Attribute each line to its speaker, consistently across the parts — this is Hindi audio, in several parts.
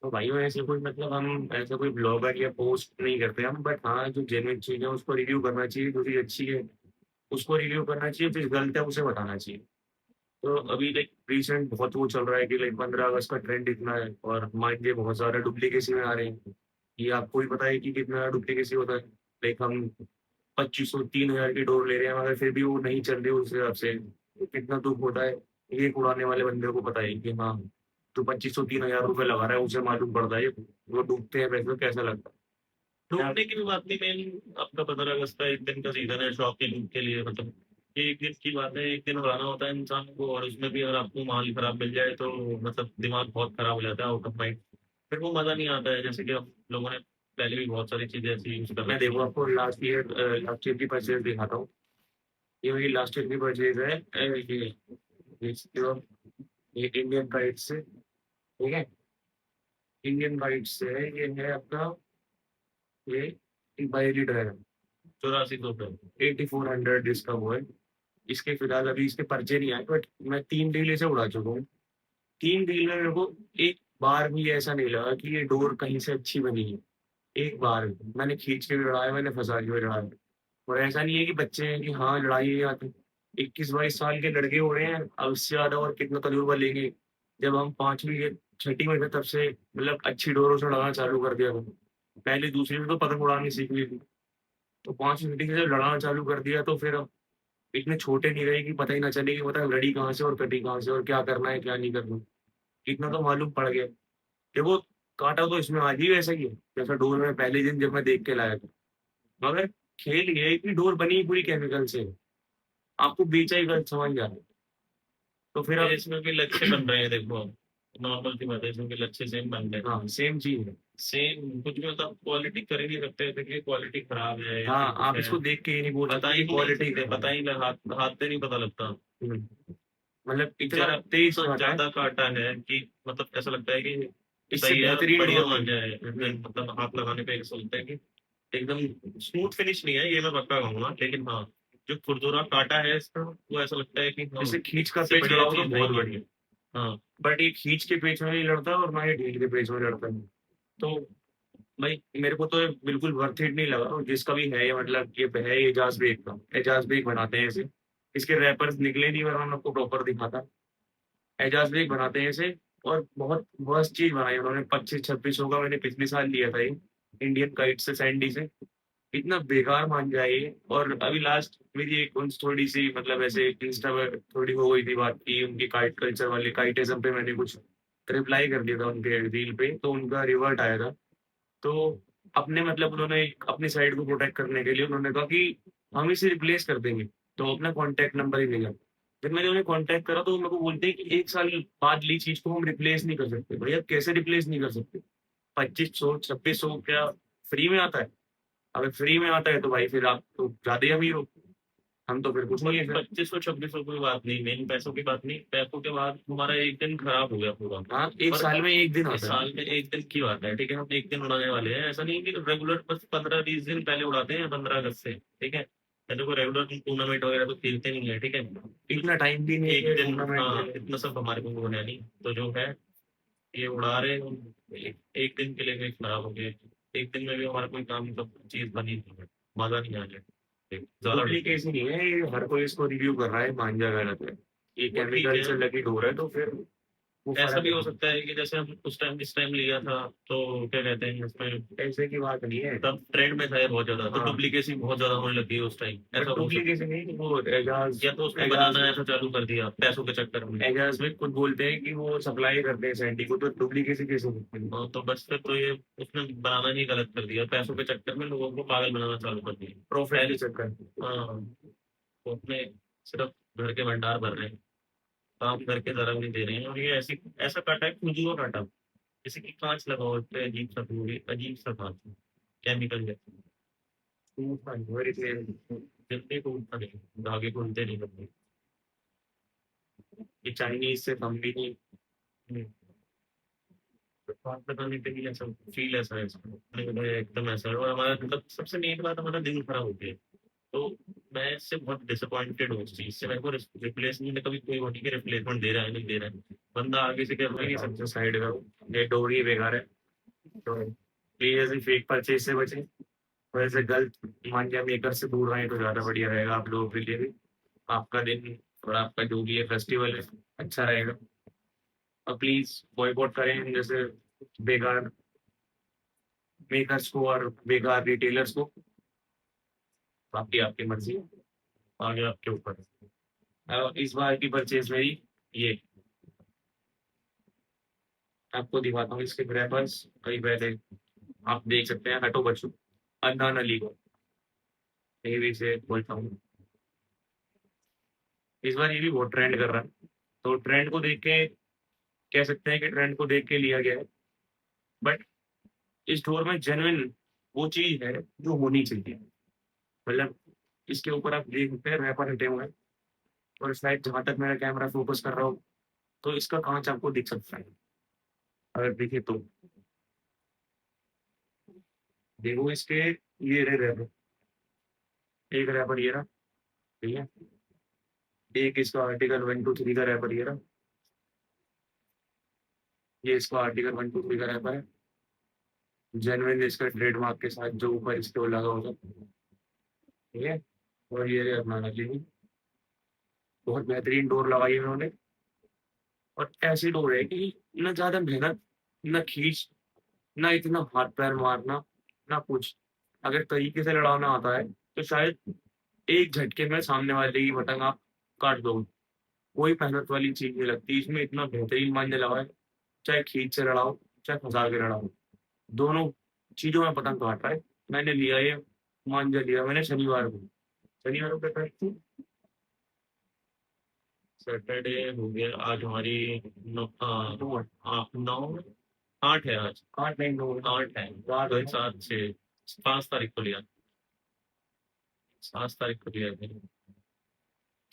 Speaker 1: तो भाई ऐसे कोई मतलब हम ऐसा कोई ब्लॉगर या पोस्ट नहीं करते हम, बट हाँ जो जेन्युइन चीज़ है उसको रिव्यू करना चाहिए, जो चीज़ अच्छी है उसको रिव्यू करना चाहिए, जो गलत है उसे बताना चाहिए। तो अभी लाइक रिसेंट बहुत वो चल रहा है कि लाइक 15 अगस्त का ट्रेंड इतना है और मांझे बहुत सारा डुप्लीकेसी में आ रहे हैं। ये आपको भी पता है कि कितना डुप्लीकेसी होता है। लाइक हम 2500 3000 की डोर ले रहे हैं मगर फिर भी वो नहीं चल रही उस हिसाब से, तो कितना दुख होता है। ये उड़ाने वाले बंदे को पता है कि हाँ तो 2500 3000 रुपये लगा रहा है, उसे मालूम पड़ता है वो डूबते हैं पैसे तो कैसा लगता है।
Speaker 2: डूबने की भी बात नहीं, मेन आपका 15 अगस्त का एक दिन का सीजन है शॉपिंग के लिए, मतलब ये एक दिन की बात है, एक दिन उड़ाना होता है इंसान को, और उसमें भी अगर आपको माल खराब मिल जाए तो मतलब दिमाग बहुत खराब हो जाता है, आउट ऑफ माइंड। फिर वो मजा नहीं आता है, जैसे कि हम लोगों ने पहले भी बहुत सारी चीजें ऐसी यूज कर
Speaker 1: मैं
Speaker 2: रखी
Speaker 1: देखो
Speaker 2: हैं।
Speaker 1: आपको लास्ट ईयर की परचेज दिखाता हूँ। ये मेरी लास्ट ईयर की परचेज है। ये इंडियन प्राइड से, ठीक है। इंडियन प्राइड से है, ये है आपका, ये बाई लीटर है।
Speaker 2: 8400 रुपये।
Speaker 1: 8400 इसका वो है। इसके फिलहाल अभी इसके पर्चे नहीं आए, बट मैं 3 डील इसे उड़ा चुका हूँ। 3 डील में मेरे को एक बार भी ऐसा नहीं लगा कि ये डोर कहीं से अच्छी बनी है। एक बार भी। मैंने खींच के भी लड़ाया, मैंने फंसा के भी लड़ाया। और ऐसा नहीं है कि बच्चे हैं कि हाँ लड़ाई नहीं आती। 21 22 साल के लड़के हो रहे हैं, अब इससे ज्यादा और कितना तजुर्बा लेंगे। जब हम 5वीं या 6ठी में थे तब से मतलब अच्छी डोरों से लड़ाना चालू कर दिया था। पहले दूसरी में तो पतंग उड़ानी सीख ली थी। तो 5वीं 6ठी से जब लड़ाना चालू कर दिया तो फिर अब इतने छोटे नहीं रहे कि पता ही ना चले कि पता लड़ी कहाँ से और कटी कहाँ से और क्या करना है क्या नहीं करना। इतना तो मालूम पड़ गया। देखो, काटा तो इसमें आज ही वैसा ही है जैसा डोर में पहले दिन जब मैं देख के लाया था। मगर खेल ये है कि डोर बनी ही पूरी केमिकल से है। आपको बेचा ही गलत समझ जा रहा है। तो फिर
Speaker 2: ये
Speaker 1: आप,
Speaker 2: इसमें भी लक्ष्य बन रहे हैं, देखो नॉर्मल सी बात है, इसमें भी लक्ष्य सेम बन रहे हैं।
Speaker 1: हाँ सेम चीज है।
Speaker 2: सेम कुछ भी मतलब क्वालिटी कर ही नहीं सकते थे कि क्वालिटी खराब है या फिर
Speaker 1: हाँ
Speaker 2: कुछ
Speaker 1: आप
Speaker 2: है।
Speaker 1: इसको देख के ये नहीं बोल
Speaker 2: पता
Speaker 1: सकते
Speaker 2: ही
Speaker 1: कि
Speaker 2: नहीं
Speaker 1: क्वालिटी
Speaker 2: सकते,
Speaker 1: खराब
Speaker 2: पता ही नहीं, हाथ हाथ से नहीं पता लगता।
Speaker 1: है। मतलब इतना
Speaker 2: जरा
Speaker 1: तेज
Speaker 2: इतना
Speaker 1: काटा है।
Speaker 2: ज्यादा काटा है कि मतलब ऐसा लगता है कि
Speaker 1: इससे
Speaker 2: सही है,
Speaker 1: बेहतरीन
Speaker 2: बढ़िया
Speaker 1: डोर
Speaker 2: मान
Speaker 1: बनी।
Speaker 2: जाए, मतलब हाथ लगाने पे ऐसा लगता है कि एकदम स्मूथ फिनिश नहीं है, ये मैं पक्का कहूंगा, लेकिन हाँ जो खुरदुरा काटा है इसका वो ऐसा लगता है कि हाँ
Speaker 1: जैसे खींच का
Speaker 2: इससे
Speaker 1: पेच
Speaker 2: बढ़िया
Speaker 1: लड़ाओ तो
Speaker 2: चीज
Speaker 1: बहुत
Speaker 2: नहीं है।
Speaker 1: बढ़िया।
Speaker 2: हाँ।
Speaker 1: बट ये खींच के पेच में नहीं लड़ता और ना ये ढील के पेच में लड़ता है। तो भाई मेरे को तो ये बिल्कुल वर्थ इट नहीं लगा। और जिसका भी है ये मतलब ये है एजाज बेग का, एजाज बेग बनाते हैं इसे। इसके रैपर्स निकले नहीं वरना मैं आपको प्रॉपर दिखाता। एजाज बेग बनाते हैं इसे। और बहुत वर्स्ट चीज बनाई उन्होंने। 25 26 का मैंने पिछले साल लिया था ये, इंडियन काइट से, सैंडी से। इतना बेकार मान जाए। और अभी लास्ट मेरी एक उनसे थोड़ी सी मतलब ऐसे इंस्टा पर थोड़ी हो गई थी बात की उनकी काइट कल्चर वाली काइटिज्म पे, मैंने कुछ रिप्लाई कर दिया था उनके रील पे तो उनका रिवर्ट आया था। तो अपने मतलब उन्होंने अपनी साइड को प्रोटेक्ट करने के लिए उन्होंने कहा कि हम इसे रिप्लेस कर देंगे, तो अपना कॉन्टैक्ट नंबर ही भेजा। जब मैंने उन्हें कॉन्टैक्ट करा तो वो मेरे को बोलते हैं कि 1 साल बाद ली चीज को हम रिप्लेस नहीं कर सकते। भैया कैसे रिप्लेस नहीं कर सकते? 2500 2600 क्या फ्री में आता है? अगर फ्री में आता है तो भाई फिर आप तो ज्यादा ही अमीर हो। हम तो फिर कुछ नहीं है फिर।
Speaker 2: 2500 2600 की बात नहीं, मेन पैसों की बात नहीं, पैसों के बाद हमारा एक दिन खराब हो गया पूरा।
Speaker 1: हाँ एक
Speaker 2: पर
Speaker 1: साल में एक दिन
Speaker 2: इस
Speaker 1: आता है।
Speaker 2: साल में एक दिन की बात है, ठीक है, हम एक दिन उड़ाने वाले हैं, ऐसा नहीं है कि रेगुलर बस 15 20 दिन पहले उड़ाते हैं 15 अगस्त से, ठीक है। ऐसे कोई रेगुलर टूर्नामेंट वगैरह तो खेलते नहीं है, ठीक है। तो
Speaker 1: इतना टाइम भी नहीं
Speaker 2: एक
Speaker 1: है
Speaker 2: दिन,
Speaker 1: टूर्नामेंट
Speaker 2: हाँ
Speaker 1: के लिए।
Speaker 2: इतना सब हमारे को होना नहीं, तो जो है ये उड़ा रहे हैं हम। एक दिन के लिए भी खराब हो गए, एक दिन में भी हमारा कोई काम सब चीज बनी नहीं है, मजा नहीं आ रहा, ज्यादा
Speaker 1: डुप्लीकेट नहीं है ये, हर कोई इसको रिव्यू कर रहा है, मान जा गलत है। ये
Speaker 2: वो ठीक
Speaker 1: केमिकल
Speaker 2: है।
Speaker 1: से लगी डोर है तो फिर वो
Speaker 2: ऐसा
Speaker 1: फर्क
Speaker 2: भी हो
Speaker 1: है।
Speaker 2: सकता है कि जैसे हम उस टाइम इस टाइम लिया था, तो क्या कहते हैं इसमें,
Speaker 1: ऐसे की बात नहीं है।
Speaker 2: तब ट्रेंड में था ये बहुत ज्यादा, तो
Speaker 1: हाँ
Speaker 2: डुप्लीकेसी बहुत ज्यादा होने लगी है उस टाइम,
Speaker 1: बट
Speaker 2: ऐसा हो सकता
Speaker 1: डुप्लीकेट नहीं, वो
Speaker 2: है।
Speaker 1: एजाज,
Speaker 2: या तो उसने
Speaker 1: एजाज
Speaker 2: बनाना ऐसा चालू कर दिया पैसों के चक्कर में।
Speaker 1: एजाज में खुद बोलते हैं कि वो सप्लाई करते हैं सैंडी को, तो डुप्लीकेसी कैसे हो सकती है?
Speaker 2: तो बस फिर तो ये उसने बनाना ही गलत कर दिया, पैसों के चक्कर में लोगों को पागल बनाना चालू कर दिया
Speaker 1: प्रॉफिट के
Speaker 2: पहले।
Speaker 1: चक्कर में।
Speaker 2: हाँ, वो अपने सिर्फ घर के भंडार भर रहे हैं, काम करके जरा भी नहीं दे रहे हैं, और ये ऐसी ऐसा काटा है खुजूरा काटा, जैसे कि कांच लगा हो, इस पे अजीब सा पूरी अजीब सा कांच, केमिकल जैसे, जल्दी टूटता नहीं, धागे खुलते नहीं कभी।
Speaker 1: ये चाइनीज से कम भी नहीं।
Speaker 2: हम्म, बात बताने के लिए ऐसा फील ऐसा है इसमें, नहीं, नहीं, एकदम ऐसा है, और हमारा मतलब सबसे मेन बात, हमारा दिल खराब हो गया। तो मैं इससे बहुत डिसअपॉइंटेड हूँ इस चीज़ से। मेरे को रिप्लेसमेंट में कभी कोई वो नहीं कि रिप्लेसमेंट दे रहा है, नहीं दे रहा है। बंदा आगे से कर
Speaker 1: कोई
Speaker 2: रहा
Speaker 1: नहीं
Speaker 2: है काम।
Speaker 1: समझो, साइड करो, ये डोरी बेकार है। तो प्लीज ऐसे फेक परचेज से बचें, और ऐसे गलत मांझा मेकर से दूर रहें तो ज़्यादा बढ़िया रहेगा आप लोगों के लिए भी। आपका दिन और आपका जो भी है फेस्टिवल है अच्छा रहेगा। और प्लीज बॉयकॉट करें जैसे बेकार मेकर्स को और बेकार रिटेलर्स को। बाकी आपकी मर्जी है, आगे आपके ऊपर है। और इस बार की परचेज मेरी ये आपको दिखाता हूँ इसके रैपर्स। कई पहले आप देख सकते हैं, हटो बच्चों, अदनान अली को ये भी से बोलता हूँ। इस बार ये भी बहुत ट्रेंड कर रहा है, तो ट्रेंड को देख के कह सकते हैं कि ट्रेंड को देख के लिया गया है। बट इस स्टोर में जेन्युइन वो चीज है जो होनी चाहिए। मतलब इसके ऊपर आप देख सकते हैं रैपर हटे हुए हैं, और शायद जहां तक मेरा कैमरा फोकस कर रहा हो तो इसका कांच आपको दिख सकता है, अगर दिखे तो। देखो इसके ये रहे रैपर, एक रैपर ये रहा, ठीक है। एक इसका आर्टिकल 1 2 3 का रैपर ये रहा, ये इसका आर्टिकल 1 2 3 का रैपर है। जेन्युइन इसका ट्रेडमार्क के साथ जो ऊपर इसके वो लगा होगा, ठीक है। और ये रहे अपना नकली, बहुत बेहतरीन डोर लगाई है उन्होंने। और ऐसी डोर है कि ना ज्यादा मेहनत, ना खींच, ना इतना हाथ पैर मारना, ना कुछ। अगर तरीके से लड़ाना आता है तो शायद एक झटके में सामने वाले की बटन आप काट दो। कोई मेहनत वाली चीज नहीं लगती इसमें, इतना बेहतरीन मांझा लगा है। चाहे खींच से लड़ाओ, चाहे फंसा के लड़ाओ, दोनों चीजों में पतंग काट रहा है। मैंने लिया ये मांझा, लिया मैंने शनिवार को। शनिवार को क्या थी?
Speaker 2: सैटरडे हो गया आज हमारी। नौ,
Speaker 1: दो,
Speaker 2: 9, 8 है आज।
Speaker 1: 8 नहीं, दो,
Speaker 2: 8 है।
Speaker 1: चार
Speaker 2: तो
Speaker 1: है।
Speaker 2: 7 6, 5 तारीख को लिया। 7 तारीख को लिया मैंने।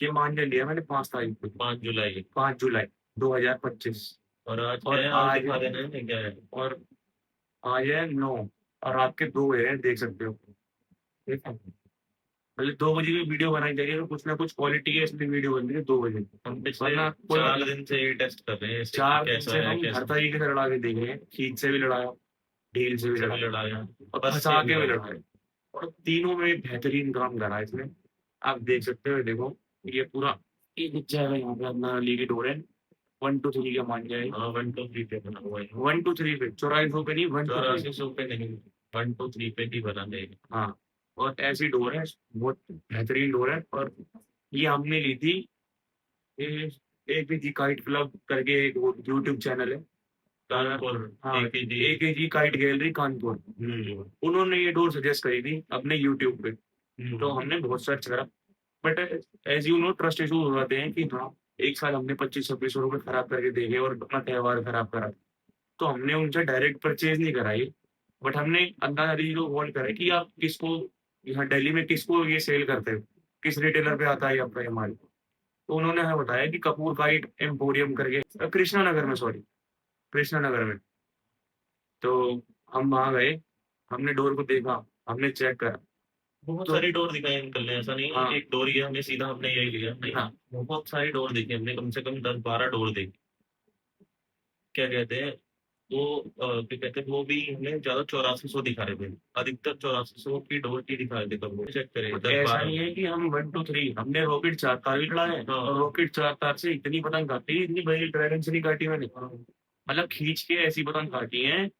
Speaker 1: ये मांझा लिया मैंने 5 तारीख को,
Speaker 2: 5 जुलाई।
Speaker 1: 5 जुलाई 2025।
Speaker 2: और आज क्या
Speaker 1: और
Speaker 2: है, आज
Speaker 1: आज
Speaker 2: दिखा देना है क्या है।
Speaker 1: और आज है 9, और रात के 2 है, देख सकते हो। ठीक है, मतलब 2 बजे की वीडियो बनाई जाएगी तो कुछ ना कुछ क्वालिटी है इसमें वीडियो बन रही है 2 बजे।
Speaker 2: हम पिछले
Speaker 1: वरना कोई
Speaker 2: 4 दिन से ये टेस्ट कर रहे हैं इसे कि
Speaker 1: 4 दिन
Speaker 2: कैसा
Speaker 1: से
Speaker 2: है
Speaker 1: हम हर
Speaker 2: कैसा।
Speaker 1: तरीके से लड़ा के देख रहे हैं, खींच से भी लड़ाया, ढील से भी
Speaker 2: से भी
Speaker 1: लड़ाया,
Speaker 2: लड़ाया,
Speaker 1: और
Speaker 2: बस से
Speaker 1: फंसा
Speaker 2: भी
Speaker 1: के भी
Speaker 2: लड़ाया।
Speaker 1: लड़ाया। और तीनों में बेहतरीन काम करा है इसने। आप देख सकते हो, देखो ये पूरा ये नीचे है यहाँ पे अपना अली की डोर है। 1 2 3 का मान जाए,
Speaker 2: हाँ 1 2 3 पे बना हुआ है।
Speaker 1: 1 2 3 पे 84 पे नहीं, 1 2 3।
Speaker 2: 8400 पे नहीं, 1 2 3 पे ही बना देगा।
Speaker 1: हाँ, और ऐसी डोर है, बहुत बेहतरीन डोर है। और ये हमने ली थी, ये एक भी जी काइट क्लब करके एक वो यूट्यूब चैनल है।
Speaker 2: कानपुर।
Speaker 1: हाँ,
Speaker 2: एक ही जी।
Speaker 1: एक जी काइट गैलरी कानपुर, उन्होंने ये डोर सजेस्ट करी थी अपने यूट्यूब पे। तो हमने बहुत सर्च करा, but as you know trust issue हो जाते हैं कि हाँ, एक साल हमने 25-26 रुपए खराब करके देखे और अपना त्यौहार खराब करा। तो हमने उनसे डायरेक्ट परचेज नहीं कराई, बट हमने अंदाजा को कॉल करा कि आप किसको यहाँ दिल्ली में किसको ये सेल करते हो, किस रिटेलर पे आता है आपका ये माल। तो उन्होंने हमें बताया कि कपूर काइट एम्पोरियम करके, कृष्णा नगर में, सॉरी, कृष्णा नगर में। तो हम वहाँ गए, हमने डोर को देखा, हमने चेक करा।
Speaker 2: बहुत
Speaker 1: तो
Speaker 2: सारी डोर दिखाई अंकल ने, ऐसा नहीं है
Speaker 1: हाँ,
Speaker 2: एक डोर ही है हमने सीधा हमने यही लिया, नहीं।
Speaker 1: हाँ,
Speaker 2: बहुत सारी डोर देखी हमने, कम से कम 10 12 डोर देखी। क्या कहते हैं वो, क्या कहते हैं वो भी हमें ज्यादा 8400 दिखा रहे थे। अधिकतर 8400 की डोर की दिखा रहे थे, कब वो चेक करें
Speaker 1: बट
Speaker 2: दस
Speaker 1: ऐसा
Speaker 2: बारह
Speaker 1: नहीं है कि हम 1 2 3, हमने रॉकेट 4 तार भी लड़ाए हैं,
Speaker 2: हाँ।
Speaker 1: और रॉकेट 4 तार से इतनी पतंग काटी, इतनी बड़ी ड्रैगन से नहीं काटी मैंने। मतलब खींच के ऐसी पतंग काटी है।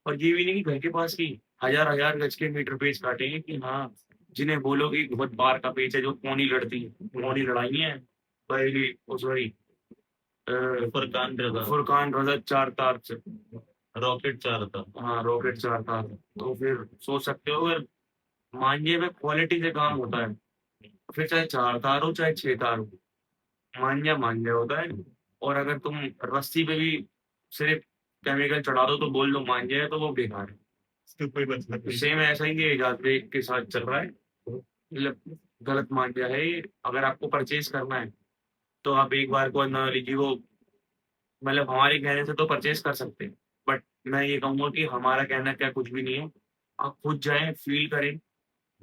Speaker 1: और ये भी नहीं कि घर के पास की, हजार हजार गज के मीटर पेज काटे हैं कि हाँ, जिन्हें बोलो कि बहुत बार का पेज है जो पौनी लड़ती है, पौनी लड़ाई है। पहली सॉरी,
Speaker 2: फुरकान रजा।
Speaker 1: फुरकान रजा 4 तार से।
Speaker 2: रॉकेट 4 था।
Speaker 1: हाँ, रॉकेट 4 तार। तो फिर सोच सकते हो, अगर मांझे में क्वालिटी से काम होता है, फिर चाहे 4 तार हो चाहे 6 तार हो, मांझा मांझा होता है। और अगर तुम रस्सी पे भी सिर्फ केमिकल चढ़ा दो तो बोल दो मांझा है, तो वो बेकार है।
Speaker 2: इससे कोई मतलब नहीं।
Speaker 1: सेम ऐसा ही ये एजाज बेग के साथ चल रहा है। मतलब गलत मांझा है ये। अगर आपको परचेज करना है तो आप एक बार को ना लीजिए वो, मतलब हमारे कहने से तो परचेज कर सकते हैं, बट मैं ये कहूंगा कि हमारा कहना क्या कुछ भी नहीं है। आप खुद जाएं, फील करें,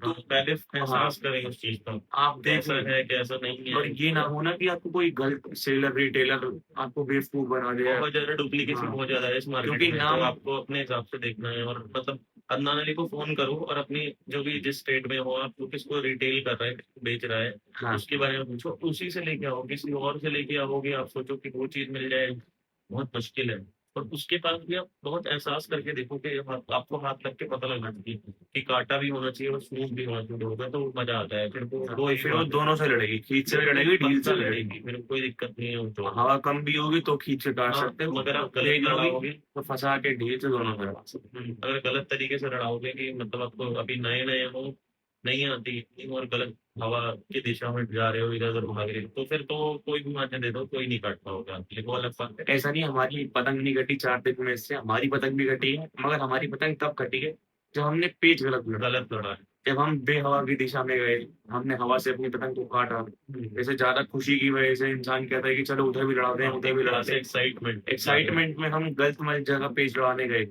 Speaker 2: तो पहले एहसास करें उस चीज का,
Speaker 1: आप देख
Speaker 2: कैसा
Speaker 1: लें
Speaker 2: है कैसा नहीं
Speaker 1: और
Speaker 2: है।
Speaker 1: ये ना हो ना कि आपको कोई गलत सेलर रिटेलर आपको बेवकूफ बना दे।
Speaker 2: बहुत ज्यादा डुप्लीकेसी
Speaker 1: हाँ,
Speaker 2: बहुत ज्यादा है इस मार्केट
Speaker 1: क्योंकि
Speaker 2: में, तो
Speaker 1: नाम
Speaker 2: आपको अपने हिसाब से देखना है। और मतलब अदनान अली को फोन करो और अपनी जो भी जिस स्टेट में हो आप, जो किसको रिटेल कर रहा है किसको बेच रहा है
Speaker 1: हाँ
Speaker 2: उसके बारे में पूछो, उसी से लेके आओ। किसी और से लेके आओगे आप सोचो कि वो चीज मिल जाए, बहुत मुश्किल है। और उसके पास भी आप बहुत एहसास करके देखो कि आपको हाथ लग के पता लगना चाहिए कि कांटा भी होना चाहिए और स्मूथ भी होना चाहिए, होगा तो मजा आता है। फिर वो दो ही
Speaker 1: फिर वो
Speaker 2: बात है,
Speaker 1: दोनों से लड़ेगी, खींच से भी
Speaker 2: दोनों
Speaker 1: लड़ेगी, ढील से
Speaker 2: पक्का
Speaker 1: भी लड़ेगी।
Speaker 2: लड़ेगी, फिर कोई दिक्कत नहीं है उनको।
Speaker 1: हवा कम भी होगी तो खींच के काट
Speaker 2: हाँ,
Speaker 1: सकते हो,
Speaker 2: मगर आप गलत
Speaker 1: तेज होगी
Speaker 2: लड़ाओगे।
Speaker 1: तो फंसा के ढील से दोनों में लड़ा सकते
Speaker 2: अगर गलत तरीके से लड़ाओगे कि मतलब आपको अभी नए नए हो, नहीं आती इतनी, और गलत हवा की दिशा में जा रहे हो, इधर उधर भाग रहे हो, तो फिर तो कोई भी मान्य दे दो कोई नहीं काट पाओगे आपके लिए, वो अलग बात है।
Speaker 1: हो। ऐसा नहीं हमारी पतंग नहीं कटी 4 दिन में, इससे हमारी पतंग भी कटी है, मगर हमारी पतंग तब कटी है जब हमने पेच गलत लड़ा।
Speaker 2: गलत लड़ा है।
Speaker 1: जब हम बेहवा की दिशा में गए, हमने हवा से अपनी पतंग को काटा, जैसे ज्यादा खुशी की वजह से इंसान कहता है कि चलो उधर भी लड़ाते हैं, उधर भी लड़ाते हैं,
Speaker 2: एक्साइटमेंट
Speaker 1: एक्साइटमेंट में हम गलत मलत जगह पेच लड़ाने गए,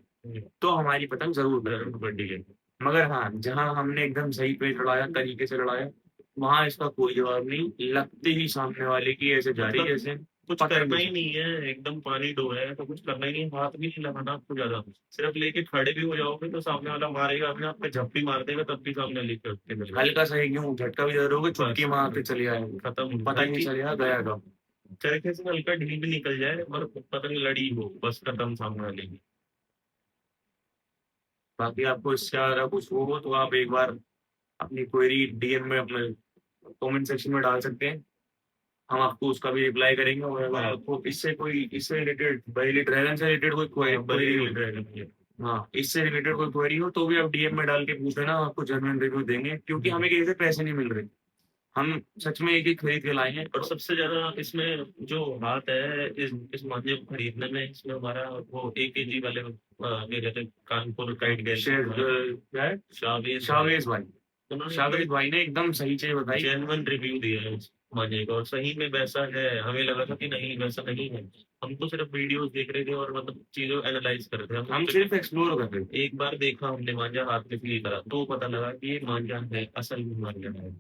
Speaker 1: तो हमारी पतंग जरूर कटी।
Speaker 2: कबड्डी है।
Speaker 1: मगर हाँ, जहाँ हमने एकदम सही पेच लड़ाया, तरीके से लड़ाया, वहां इसका कोई जवाब नहीं, लगते ही सामने वाले की ऐसे जा रही है,
Speaker 2: मतलब
Speaker 1: जैसे
Speaker 2: कुछ
Speaker 1: पता
Speaker 2: करना
Speaker 1: नहीं
Speaker 2: ही नहीं है, एकदम पानी डो है तो कुछ करना ही नहीं, हाथ भी नहीं लगाना आपको ज्यादा। सिर्फ लेके खड़े भी हो जाओगे तो सामने वाला मारेगा, अपने आप पे झप्पी मार देगा तब भी सामने लेके उठ के मिलेगा।
Speaker 1: हल्का सा ही क्यों झटका भी जरूर होगा, चुटकी
Speaker 2: बस
Speaker 1: मार के चले आएगा,
Speaker 2: खत्म,
Speaker 1: पता ही नहीं चलेगा गया कब।
Speaker 2: चरखे से हल्का ढील भी निकल जाए और पतंग लड़ी हो, बस खत्म सामने वाले की।
Speaker 1: बाकी आपको इससे ज्यादा कुछ हो तो आप एक बार अपनी क्वेरी डीएम में, अपने कमेंट सेक्शन में डाल सकते हैं, हम आपको उसका भी रिप्लाई करेंगे। और अगर आपको इससे कोई, इससे रिलेटेड बरेली ड्रैगन से रिलेटेड कोई क्वेरी हो, हाँ इससे रिलेटेड कोई क्वेरी हो तो भी आप डीएम में डाल के पूछ लेना, हम आपको जेन्युइन रिव्यू देंगे, क्योंकि हमें किसी से पैसे नहीं मिल रहे, हम सच में एक ही खरीद के लाए हैं।
Speaker 2: और सबसे ज्यादा इसमें जो हाथ है इस मांझे को खरीदने में, इसमें हमारा वो AKG वाले ये कहते हैं कानपुर काइट गए
Speaker 1: क्या है,
Speaker 2: शावेज
Speaker 1: शावेज भाई,
Speaker 2: उन्होंने
Speaker 1: शावेज भाई ने एकदम सही चीज बताई।
Speaker 2: जेन्युइन रिव्यू दिया है उस मांझे का, और सही में वैसा है। हमें लगा था कि नहीं वैसा नहीं है, हम तो सिर्फ वीडियोस देख रहे थे और मतलब चीजों एनालाइज कर रहे थे।
Speaker 1: हम सिर्फ एक्सप्लोर कर रहे थे।
Speaker 2: एक बार देखा हमने मांझा, हाथ में फील करा तो पता लगा कि ये मांझा है, असल में मांझा है।